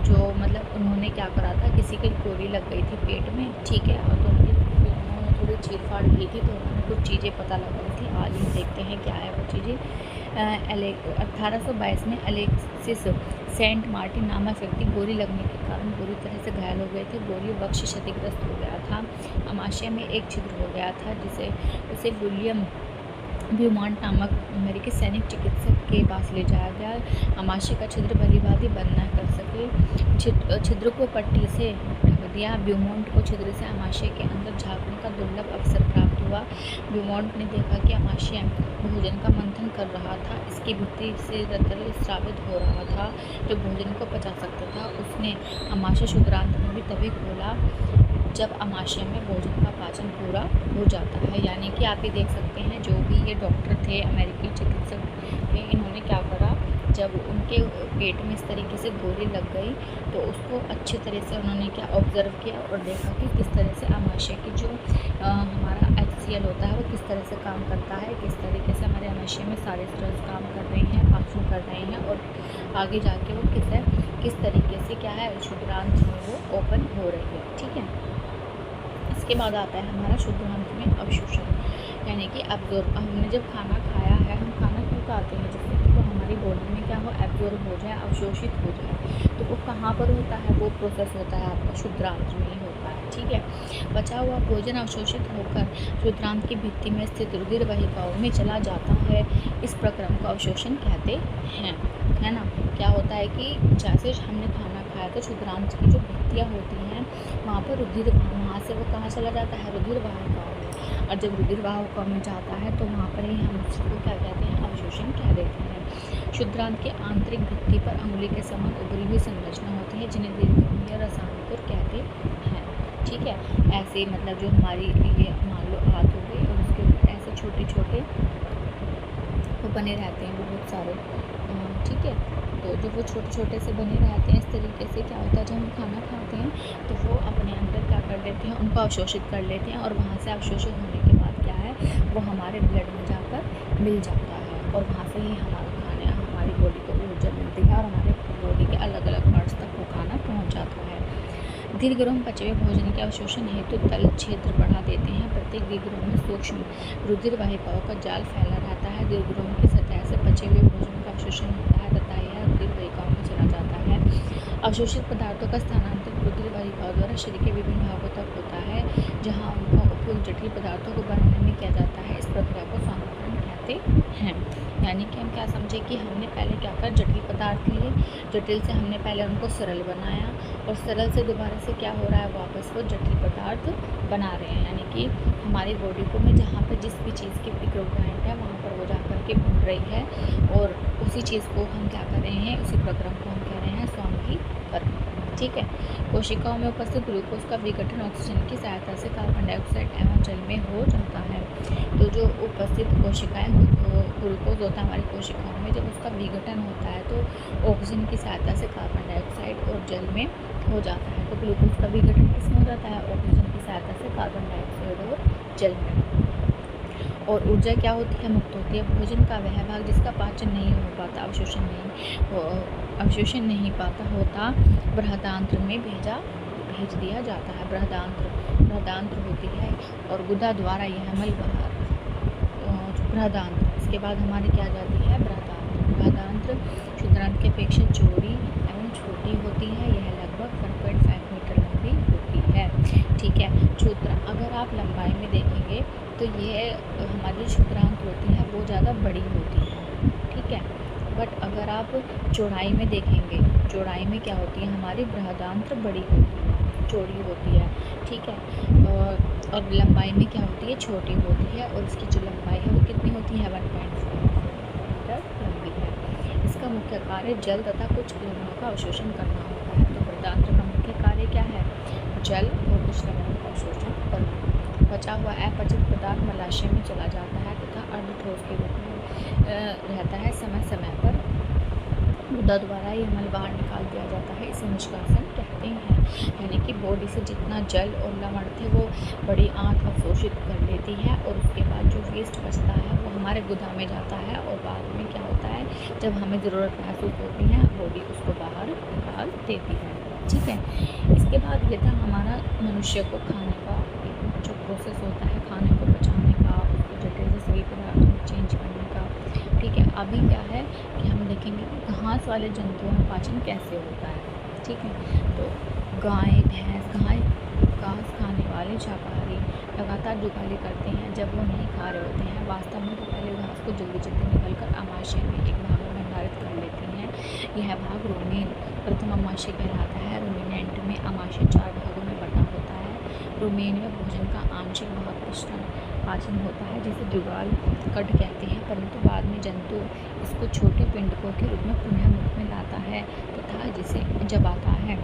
जो मतलब उन्होंने क्या करा था, किसी की गोली लग गई थी पेट में, ठीक है, और तो उन्होंने थोड़ी चीर फाड़ की थी, तो उन्होंने कुछ चीज़ें पता लगी थी। आज हम देखते हैं क्या है वो चीज़ें। 1822 में अलेक्सिस सेंट मार्टिन नामक व्यक्ति गोली लगने के कारण बुरी तरह से घायल हो गए थे। गोली वक्ष क्षतिग्रस्त हो गया था, आमाशय में एक छिद्र हो गया था, उसे विलियम ब्यूमॉन्ट नामक अमेरिकी सैनिक चिकित्सक के पास ले जाया गया। आमाशय का छिद्र भलीभांति बंद न कर सके, छिद्र को पट्टी से ढक दिया। ब्यूमॉन्ट को छिद्र से आमाशय के अंदर झांकने का दुर्लभ अवसर प्राप्त हुआ। ब्यूमॉन्ट ने देखा कि आमाशय भोजन का मंथन कर रहा था, इसकी भित्ति से तरल स्रावित हो रहा था जो भोजन को पचा सकता था। उसने आमाशय शुक्रांत में भी तभी खोला जब आमाशय में भोजन का पाचन पूरा हो जाता है। यानी कि आप ये देख सकते हैं, जो भी ये डॉक्टर थे, अमेरिकी चिकित्सक थे, इन्होंने क्या करा, जब उनके पेट में इस तरीके से गोली लग गई तो उसको अच्छे तरह से उन्होंने क्या ऑब्ज़र्व किया और देखा कि किस तरह से आमाशय की जो हमारा HCl होता है वो किस तरह से काम करता है, किस तरीके से हमारे आमाशय में सारे स्ट्रेस काम कर रहे हैं, पाचन कर रहे हैं, और आगे जाके वो किस तरीके से क्या है, शुक्रांत जो है वो ओपन हो रही है। ठीक है। इसके बाद आता है हमारा शुद्धांत में अवशोषण, यानी कि एब्जॉर्ब। हमने जब खाना खाया है, हम खाना क्यों खाते हैं, जिससे कि वो हमारी बॉडी में क्या हो, एब्जॉर्ब हो जाए, अवशोषित हो जाए। तो वो कहाँ पर होता है, वो प्रोसेस होता है आपका शुद्धांत में ही होता है। ठीक है। बचा हुआ भोजन अवशोषित होकर शुद्धांत की भित्ति में स्थित रुधिर वाहिकाओं में चला जाता है। इस प्रक्रम को अवशोषण कहते हैं, है ना। क्या होता है कि जैसे हमने खाना खाया तो शुद्धांत की जो भित्तियाँ होती हैं वहाँ पर रुधिर, वहाँ से वो कहाँ चला जाता है, रुधिर वाहिकाओं में, और जब रुधिर वाहिकाओं में जाता है तो वहाँ पर ही हम उसको क्या कहते हैं, अवशोषण कह देते हैं। शुद्धांत के आंतरिक भित्ति पर अंगुली के समान उभरी हुई संरचना होती है, जिन्हें दीर्घ या रसायनपुर कहते हैं। ठीक है। ऐसे मतलब जो हमारी ये मान लो हाथ हो गए और उसके ऊपर ऐसे छोटे छोटे वो बने रहते हैं बहुत सारे। ठीक है। तो जो वो छोटे छोटे से बने रहते हैं, इस तरीके से क्या होता है, जब हम खाना खाते हैं तो वो अपने अंदर क्या कर लेते हैं, उनको अवशोषित कर लेते हैं, और वहाँ से अवशोषित होने के बाद क्या है, वो हमारे ब्लड में जाकर मिल जाता है, और वहाँ से ही हमारी बॉडी को ऊर्जा मिलती है, और हमारे बॉडी के अलग अलग पार्ट्स तक वो खाना पहुँच जाता है। दीर्घ में पचे हुए भोजन के अवशोषण हेतु तल क्षेत्र बढ़ा देते हैं। प्रत्येक दीर्घ में सूक्ष्म रुधिर वाहिकाओं का जाल फैला रहता है। दीर्घ की सतह से पचे हुए भोजन का अवशोषण होता है तथा यह रुधिर वाहिकाओं में चला जाता है। अवशोषित पदार्थों का स्थानांतरण रुधिर वाहिकाओं द्वारा शरीर के विभिन्न भागों तक होता है, जहाँ उनका उपयोग जटिल पदार्थों को बनाने में किया जाता है। इस प्रक्रिया को सांद्रीकरण कहते हैं। यानी कि हम क्या समझे कि हमने पहले क्या कर, जटिल पदार्थ लिए, जटिल से हमने पहले उनको सरल बनाया, और सरल से दोबारा से क्या हो रहा है, वापस वो जटिल पदार्थ बना रहे हैं। यानी कि हमारी बॉडी को में जहाँ पर जिस भी चीज़ की रिक्वायरमेंट है वहाँ पर वो जा कर के बन रही है, और उसी चीज़ को हम क्या कर रहे हैं, उसी प्रक्रम को हम कह रहे हैं स्वांगीकरण। ठीक है। कोशिकाओं में उपस्थित ग्लूकोज का विघटन ऑक्सीजन की सहायता से कार्बन डाइऑक्साइड एवं जल में हो जाता है। तो जो उपस्थित कोशिकाएं ग्लूकोज होता है हमारी कोशिकाओं में, जब उसका विघटन होता है तो ऑक्सीजन की सहायता से कार्बन डाइऑक्साइड और जल में हो जाता है। तो ग्लूकोज का विघटन किसमें हो जाता है, ऑक्सीजन की सहायता से कार्बन डाइऑक्साइड और जल में। और ऊर्जा क्या होती है, मुक्त होती है। भोजन का वह भाग जिसका पाचन नहीं हो पाता, अवशोषण नहीं पाता होता, बृहदान्त्र में भेज दिया जाता है। बृहदांत्र होती है और गुदा द्वारा यह मल बाहर बृहदांत्र। इसके बाद हमारी क्या जाती है बृहदांत्र क्षुद्रांत्र की अपेक्षा चौड़ी एवं छोटी होती है। यह लगभग 1.5 मीटर लंबी होती है। ठीक है, अगर आप लंबाई में देखेंगे तो यह हमारी क्षुद्रांत्र होती है वो ज़्यादा बड़ी होती है। ठीक है, बट अगर आप चौड़ाई में देखेंगे, चौड़ाई में क्या होती है हमारी बृहदांत्र बड़ी होती है, चौड़ी होती है। ठीक है, और लंबाई में क्या होती है छोटी होती है और इसकी जो लंबाई है वो कितनी होती है 1.5 मीटर लंबी है। इसका मुख्य कार्य जल तथा कुछ लवणों का अवशोषण करना होता है। तो बृहदांत्र का मुख्य कार्य क्या है, जल और कुछ लवणों का अवशोषण करना। बचा हुआ अपचित पदार्थ मलाशय में चला जाता है तथा अर्धठोस के रूप में रहता है। समय समय पर गुदा द्वारा यह मल बाहर निकाल दिया जाता है। इसे निष्कासन कहते हैं। यानी कि बॉडी से जितना जल और लवण थे वो बड़ी आंत अवशोषित कर लेती है और उसके बाद जो वेस्ट बचता है वो हमारे गुदा में जाता है और बाद में क्या होता है, जब हमें ज़रूरत महसूस होती है बॉडी उसको बाहर निकाल देती है। ठीक है, इसके बाद ये था हमारा मनुष्य को खाने का जो प्रोसेस होता है, खाने को पचाने का, उसको जटिल से सही पदार्थों में चेंज करने का। ठीक है, अभी क्या है कि हम देखेंगे कि घास वाले जंतुओं में पाचन कैसे होता है। ठीक है, तो गाय भैंस घास खाने वाले शाकाहारी लगातार जुगाली करते हैं। जब वो नहीं खा रहे होते हैं वास्तव में तो पहले घास को जल्दी जल्दी निकलकर अमाशय में एक भाग में भंडारित कर लेती हैं। यह भाग रोमेन प्रथम अमाशय कहलाता है। रोमिनेंट में अमाशय 4 भागों में बटा होता है। रोमेन में भोजन का आंशिक भाग पाचन होता है जिसे जुगाल कट कहते हैं, परंतु बाद में जंतु इसको छोटे पिंडकों के रूप में पुनः मुख में लाता है तथा जिसे जबाता है।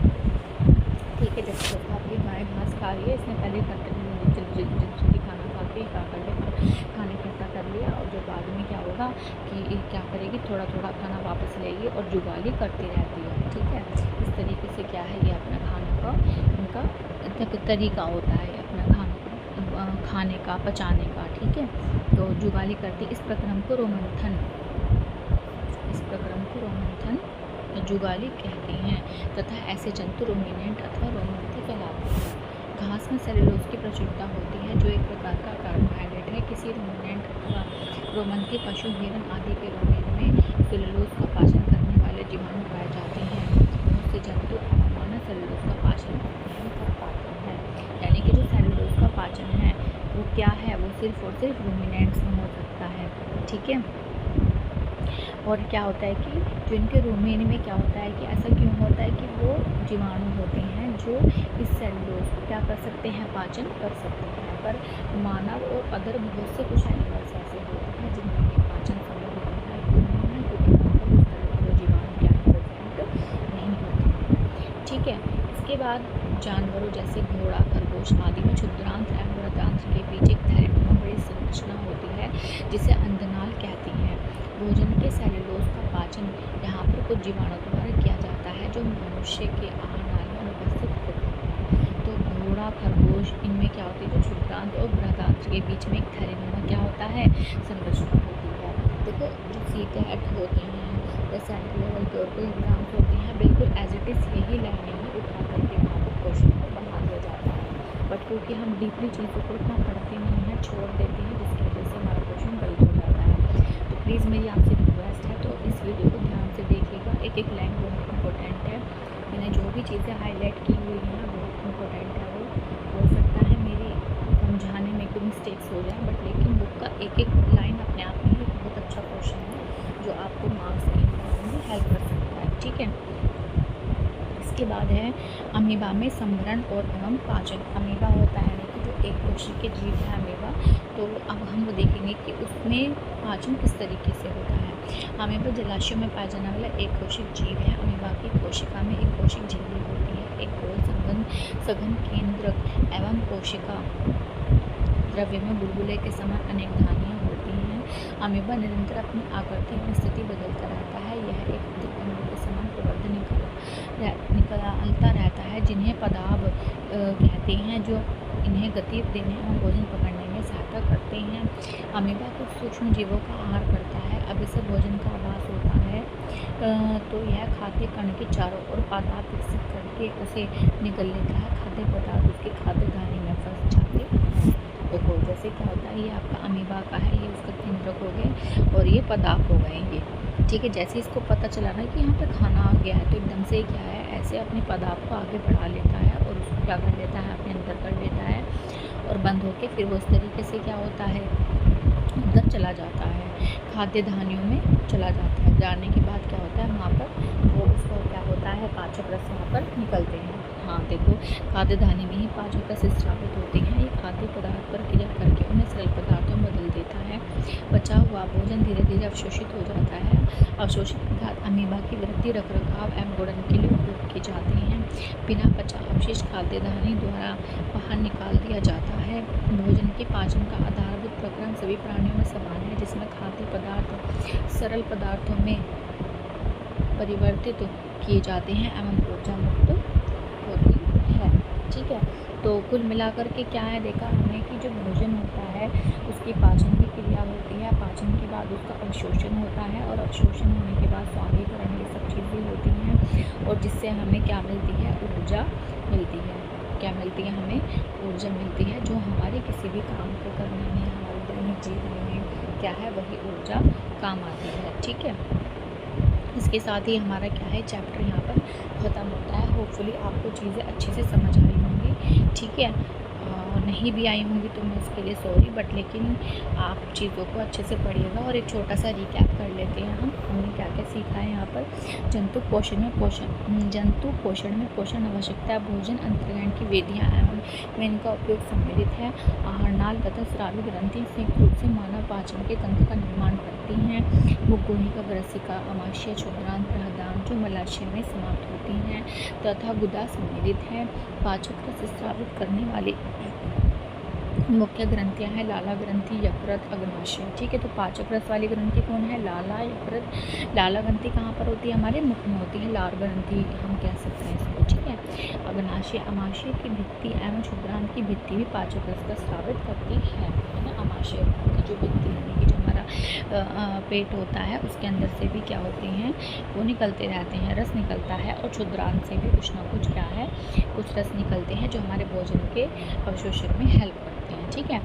ठीक है, जैसे आपकी गाय घास खा रही है, इसने पहले जल्दी खाना खा के खाने इकट्ठा कर लिया और जो बाद में क्या होगा कि क्या करेगी, थोड़ा थोड़ा खाना वापस लेगी और जुगाली करती रहती है। ठीक है, इस तरीके से क्या है ये अपना खाने का उनका तरीका होता है अपना खाने का पचाने का। ठीक है, तो जुगाली करती इस प्रक्रम को रोमंथन जुगाली कहते हैं तथा ऐसे जंतु रोमिनेंट अथवा रोमंथी कहलाते हैं। घास में सेलुलोज की प्रचुरता होती है जो एक प्रकार का कार्बोहाइड्रेट है। किसी रोमिनेंट अथवा रोमंथी पशु हिरन आदि के रोमेन में सेलुलोज का पाचन करने वाले जीवाणु पाए जाते हैं। बहुत से जंतु अवमानव सेलुलोज का पाचन नहीं कर पाते हैं। यानी कि जो सेलुलोज का पाचन है वो क्या है, वो सिर्फ और सिर्फ रोमिनेंट्स में हो सकता है। ठीक है, और क्या होता है कि जो इनके रोमेन में क्या होता है कि ऐसा क्यों होता है कि वो जीवाणु होते हैं जो इस सेलुलोज को क्या कर सकते हैं, पाचन कर सकते हैं। पर मानव और अदर बहुत से कुछ एनिमल्स ऐसे होते हैं जिनमें ये पाचन संभव नहीं है, क्योंकि वो जीवाणु क्या प्रेजेंट नहीं होते। ठीक है, इसके बाद जानवरों जैसे घोड़ा खरगोश आदि में क्षुद्रांत्र एवं बृहदांत्र के बीच एक थैलेनुमा बड़ी संरचना होती है जिसे अंधनाल कहती हैं। भोजन के सेलुलोज का पाचन यहाँ पर कुछ जीवाणु द्वारा किया जाता है जो मनुष्य के आहार नाली में उपस्थित होते हैं। तो घोड़ा खरगोश इनमें क्या होती है, जो क्षुद्रांत्र और बृहदांत्र के बीच में एक थैलेनुमा क्या होता है, संरचना होती है। देखो जो सीधे हेड होते हैं या सेंट्रल लेवल के और कोई ग्राम्स होते हैं, बिल्कुल एज इट इज़ यही लाइनें ही उठा करके वहाँ पर क्वेश्चन को बना दिया जाता है। बट क्योंकि हम डीपली चीज़ों को इतना पढ़ते नहीं हैं, छोड़ देते हैं, जिसकी वजह से हमारा क्वेश्चन गलत हो जाता है। तो प्लीज़ मेरी आपसे रिक्वेस्ट है, तो इस वीडियो को ध्यान से देखिएगा। एक एक लाइन बहुत इंपॉर्टेंट है। मैंने जो भी चीज़ें हाईलाइट की हुई हैं बहुत इंपॉर्टेंट है। वो हो सकता है मेरी समझाने में कोई मिस्टेक्स हो जाए, बट लेकिन बुक का एक एक लाइन अपने आप में ही बहुत अच्छा क्वेश्चन है जो आपको मार्क्स के में हेल्प कर सकता है। ठीक है, इसके बाद है अमीबा में संभरण और एवं पाचन। अमीबा होता है कि जो एक कोशिकीय जीव है अमीबा, तो अब हम वो देखेंगे कि उसमें पाचन किस तरीके से होता है। अमीबा जलाशयों में पाया जाने वाला एक कोशिक जीव है। अमीबा की कोशिका में एक कोशिक झिल्ली होती है, एक गोल सघन केंद्र एवं कोशिका द्रव्य में बुलबुले के समान अनेक धानियाँ होती हैं। अमीबा निरंतर अपनी आकृति में स्थिति बदलता रहता है। यह एक दिग्बंधु के समान प्रवर्धन निकलता रहता है, जिन्हें पदाब कहते हैं, जो इन्हें गति देने और भोजन पकड़ने में सहायता करते हैं। अमीबा कुछ सूक्ष्म जीवों का आहार करता है। अब इसे भोजन का आभास होता है तो यह खाद्य कण के चारों ओर पादाप विकसित करके उसे निगल लेता है। खाद्य पदार्थ उसके खाद्य धानी में फंस जाते हैं। देखो जैसे क्या होता है, ये आपका अमीबा का है, ये उसका केंद्रक हो गए और ये पदार्थ हो गए ये। ठीक है, जैसे इसको पता चला ना कि यहाँ पे खाना आ गया है, तो एकदम से क्या है, ऐसे अपने पदार्थ को आगे बढ़ा लेता है और उसको क्या कर लेता है, अपने अंदर कर लेता है और बंद होके फिर वो उस तरीके से क्या होता है, अंदर चला जाता है, खाद्य धानियों में चला जाता है। जाने के बाद क्या होता है, वहाँ पर वो उसका क्या होता है, पाचक रस वहाँ पर निकलते हैं। हाँ देखो, खाद्य धानी में ही पाचक रस स्रावित होते हैं। ये खाद्य पदार्थ पर क्रिया करके उन्हें सरल पदार्थों में बदल देता है। बचा हुआ भोजन धीरे धीरे अवशोषित हो जाता है। अवशोषित पदार्थ अमीबा की वृद्धि, रखरखाव एवं गुणन के लिए उपयोग किए जाते हैं। बिना पचा अवशिष्ट खाद्य धानी द्वारा बाहर निकाल दिया जाता है। भोजन के पाचन का आधारभूत प्रक्रम सभी प्राणियों में समान है, जिसमें खाद्य पदार्थ सरल पदार्थों में परिवर्तित किए जाते हैं एवं ऊर्जा मुक्त होती है। ठीक है, तो कुल मिलाकर के क्या है, देखा हमने कि जो भोजन होता है उसकी पाचन की क्रिया होती है, पाचन के बाद उसका अवशोषण होता है और अवशोषण होने के बाद स्वांगीकरण, ये सब चीज़ें होती हैं और जिससे हमें क्या मिलती है, ऊर्जा मिलती है। क्या मिलती है, हमें ऊर्जा मिलती है, जो हमारे किसी भी काम को करने में, हमारे दैनिक जीवन में क्या है, वही ऊर्जा काम आती है। ठीक है, इसके साथ ही हमारा क्या है, चैप्टर यहाँ पर ख़त्म होता है। होपफुली आपको चीज़ें अच्छे से समझ आई होंगी। ठीक है, नहीं भी आई होंगी तो मैं उसके लिए सॉरी, बट लेकिन आप चीज़ों को अच्छे से पढ़िएगा। और एक छोटा सा रिकैप कर लेते हैं हमने क्या क्या सीखा है यहाँ पर। जंतु पोषण में पोषण आवश्यकता, भोजन अंतर्ग्रहण की विधियाँ एवं में इनका उपयोग सम्मिलित है। आहारनाल तथा स्रावी ग्रंथि संयुक्त रूप से मानव पाचन के तंत्र का निर्माण करती हैं। मुखगुहिका, ग्रसिका, आमाशय, क्षुद्रांत, बृहदांत्र जो मलाशय में समाप्त होती हैं तथा गुदा सम्मिलित है। पाचक रस स्रावित करने वाली मुख्य ग्रंथियां हैं लाला ग्रंथि, यकृत, अग्नाशय। ठीक है, तो पाचक रस वाली ग्रंथि कौन है, लाला, यकृत। लाला ग्रंथि कहाँ पर होती है, हमारे मुख में होती है, लार ग्रंथि हम कह सकते हैं इसको। ठीक है, अग्नाशय, अमाशय की भित्ति एवं क्षुद्रांत की भित्ति भी पाचक रस का स्रावित करती है ना। अमाशय की जो भित्ति यानी कि जो हमारा पेट होता है उसके अंदर से भी क्या होती हैं, वो निकलते रहते हैं, रस निकलता है। और क्षुद्रांत से भी कुछ ना कुछ क्या है, कुछ रस निकलते हैं जो हमारे भोजन के अवशोषण में हेल्प करते हैं। ठीक है,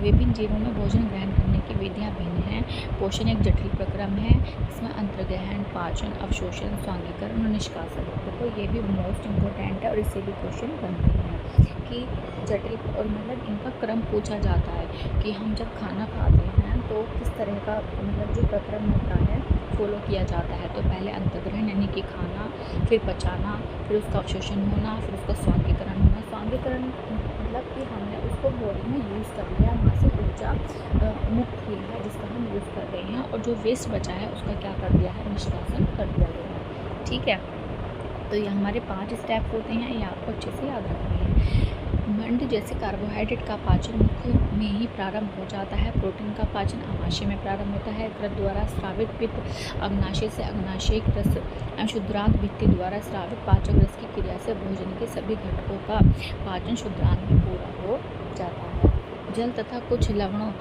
विभिन्न जीवों में भोजन ग्रहण करने की विधियाँ भिन्न हैं। पोषण एक जटिल प्रक्रम है, इसमें अंतर्ग्रहण, पाचन, अवशोषण, स्वांगीकरण और निष्कासन। देखो ये भी मोस्ट इम्पोर्टेंट है और इससे भी क्वेश्चन बनते हैं कि जटिल और मतलब इनका क्रम पूछा जाता है कि हम जब खाना खाते हैं तो किस तरह का मतलब जो प्रक्रम होता है फॉलो किया जाता है। तो पहले अंतर्ग्रहण यानी कि खाना, फिर पचाना, फिर उसका अवशोषण होना, फिर उसका स्वांगीकरण होना। स्वांगीकरण मतलब कि हमने उसको बॉडी में यूज़ कर लिया, वहाँ से ऊर्जा मुक्त हुई है जिसका हम यूज़ कर रहे हैं, और जो वेस्ट बचा है उसका क्या कर दिया है, निष्कासन कर दिया गया है। ठीक है, तो ये हमारे 5 स्टेप होते हैं, ये आपको अच्छे से याद रखने हैं। मंड जैसे कार्बोहाइड्रेट का पाचन मुख में ही प्रारंभ हो जाता है। प्रोटीन का पाचन आमाशय में प्रारंभ होता है। यकृत द्वारा स्रावित पित्त, अग्नाशय से अग्नाशयिक रस एवं क्षुद्रांत भित्ति द्वारा स्रावित पाचक रस की क्रिया से भोजन के सभी घटकों का पाचन क्षुद्रांत में पूरा हो जाता है। जल तथा कुछ लवणों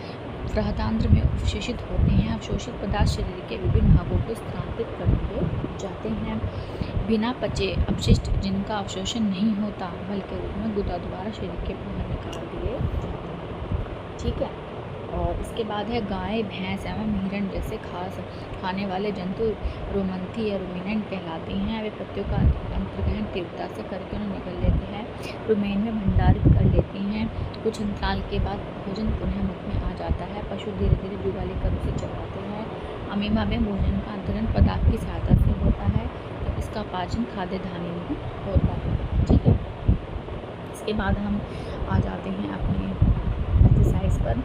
बृहदांत्र में अवशोषित होते हैं। अवशोषित पदार्थ शरीर के विभिन्न भागों को स्थानांतरित कर दिए जाते हैं। बिना पचे अपशिष्ट जिनका अवशोषण नहीं होता बल के रूप में गुदा द्वारा शरीर के बाहर निकाल दिए जाते हैं। ठीक है, और इसके बाद है गाय, भैंस एवं हिरण जैसे खाने वाले जंतु रोमंथी या रुमिनेंट कहलाती हैं। वे पत्तियों का अंतर्ग्रहण तीव्रता से करके उन्हें निगल लेते हैं, रुमेन में भंडारित कर लेती हैं। कुछ अंतराल के बाद भोजन पुनः मुख में आ जाता है। पशु धीरे धीरे जुगाली कर उसे चबाते हैं। अमीबा में भोजन का अंतरण पदार्थ की सहायता से होता है, तो इसका पाचन खाद्य धानी में होता है। ठीक है, इसके बाद हम आ जाते हैं अपने एक्सरसाइज पर।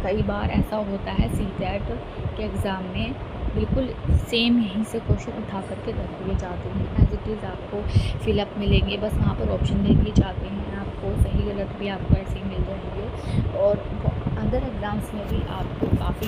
कई बार ऐसा होता है सीटेट के एग्ज़ाम में बिल्कुल सेम यहीं से क्वेश्चन उठा करके रख दिए जाते हैं। एज इट इज़ आपको फिलअप मिलेंगे, बस वहाँ पर ऑप्शन दे दिए जाते हैं, आपको सही गलत भी आपको ऐसे ही मिल जाएंगे। और अदर एग्ज़ाम्स में भी आपको काफ़ी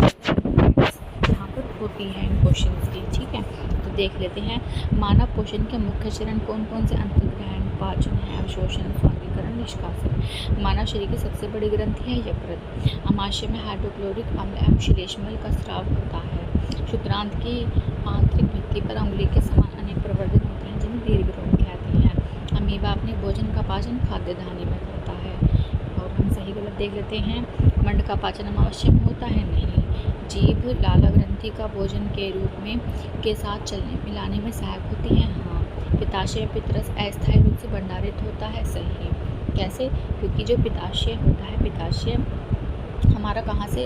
यहाँ पर होती है इन क्वेश्चन की। ठीक है, तो देख लेते हैं। मानव पोषण के मुख्य चरण कौन कौन से, अंतर्ग्रहण, पाचन है, अवशोषण, स्वांगीकरण, निष्कासन। मानव शरीर की सबसे बड़ी ग्रंथि है यकृत। आमाशय में हाइड्रोक्लोरिक अम्ल एवं श्लेष्मल का स्राव होता है। क्षुद्रांत की आंतरिक भित्ति पर अंगुली के समान अनेक प्रवर्धित होते हैं जिन्हें दीर्घ रोम कहते हैं। अमीबा अपने भोजन का पाचन खाद्य धानी में करता है। और हम सही गलत देख लेते हैं। मंड का पाचन अमावस्या में होता है, नहीं। जीभ लाला ग्रंथि का भोजन के रूप में के साथ चलने मिलाने में सहायक होती है, हाँ। पित्ताशय पितरस अस्थायी रूप से भंडारित होता है, सही। कैसे? क्योंकि जो पित्ताशय होता है, पित्ताशय हमारा कहाँ से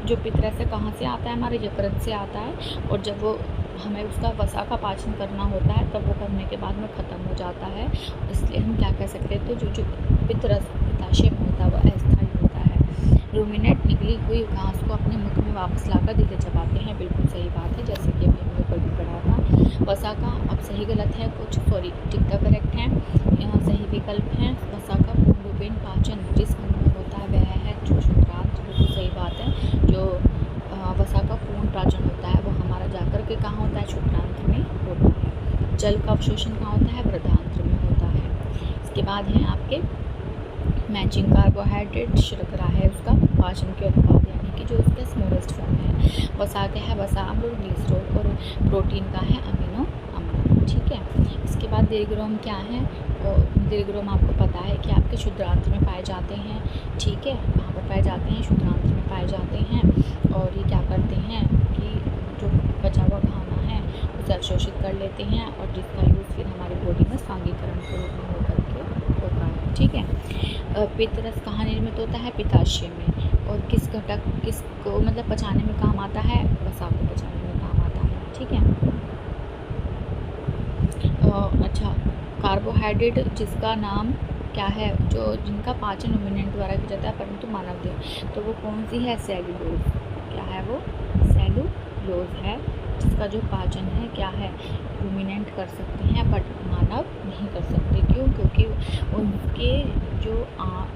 जो पितरस है कहाँ से आता है, हमारे यकृत से आता है। और जब वो हमें उसका वसा का पाचन करना होता है तब वो करने के बाद में ख़त्म हो जाता है। इसलिए हम क्या कह सकते हैं, तो जो पितरस पित्ताशय में होता है वो अस्थायी होता है। रूमिनेट निकली हुई घास को अपने मुख में वापस लाकर धीरे चबाते हैं, बिल्कुल सही बात है, जैसे कि अभी हमने ऊपर भी पढ़ा था। वसा का अब सही गलत है कुछ, सॉरी टिक द करेक्ट है, यहाँ सही विकल्प है। वसा का पूर्णरूपेण पाचन जिस अंग में होता है वह है क्षुद्रांत्र, बिल्कुल सही बात है। जो वसा का पूर्ण पाचन होता है वो हमारा जाकर के कहाँ होता है, क्षुद्रांत्र में होता है। जल का अवशोषण कहाँ होता है, वृद्धांत्र में होता है। इसके बाद है आपके मैचिंग कार्बोहाइड्रेट शर्करा है उसका पाचन के उत्पाद, यानी कि जो उसका स्मॉलेस्ट फॉर्म है। वसा क्या है, वसा अम्ल और ग्लिसरॉल, और प्रोटीन का है अमीनो अम्ल, ठीक है। इसके बाद दीर्घरोम क्या है, और दीर्घरोम आपको पता है कि आपके क्षुद्रांत्र में पाए जाते हैं, ठीक है। कहाँ पर पाए जाते हैं, क्षुद्रांत्र में पाए जाते हैं। और ये क्या करते हैं कि जो बचा हुआ खाना है उसे अवशोषित कर लेते हैं, और जिसका यूज़ फिर हमारी बॉडी में सांघीकरण के रूप में होकर के होता है, ठीक है। पित्तरस कहाँ निर्मित होता है, पित्ताशय में। और किस घटक किसको मतलब पचाने में काम आता है, वसा को पचाने में काम आता है, ठीक है। अच्छा, कार्बोहाइड्रेट जिसका नाम क्या है, जो जिनका पाचन रूमिनेंट द्वारा किया जाता है परंतु मानव देह, तो वो कौन सी है, सेलुलोज। क्या है वो, सेलुलोज है, जिसका जो पाचन है क्या है, रूमिनेंट कर सकते हैं बट मानव नहीं कर सकते। क्यों? क्योंकि उनके जो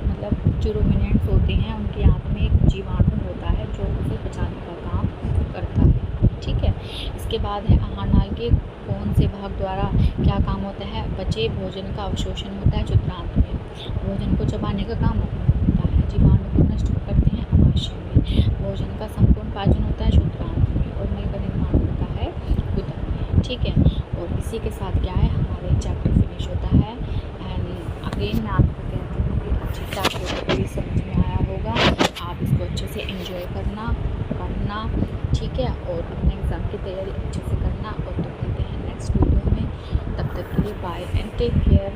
मतलब जो रूमिनेंट्स होते हैं उनके आँत में एक जीवाणु होता है जो उसे पचाने का काम करता है, ठीक है। इसके बाद है आहार नाल के कौन से भाग द्वारा क्या काम होता है, बचे भोजन का अवशोषण होता है क्षुद्रांत में, भोजन को चबाने का काम होता है, जीवाणु को नष्ट करते हैं अमाशय में, भोजन का संपूर्ण पाचन होता है क्षुद्रांत में, और मल का निर्माण होता है उदर में, ठीक है। और इसी के साथ क्या है, हमारे चैप्टर फिनिश होता है। एंड अगेन मैं आपको कहती हूँ कि अच्छे से आपको पूरी समझ में आया होगा, आप इसको अच्छे से एंजॉय करना, पढ़ना, ठीक है। और अपने एग्ज़ाम की तैयारी अच्छे से करना, और तो मिलते हैं नेक्स्ट वीडियो में। तब तक के लिए बाय एंड टेक केयर।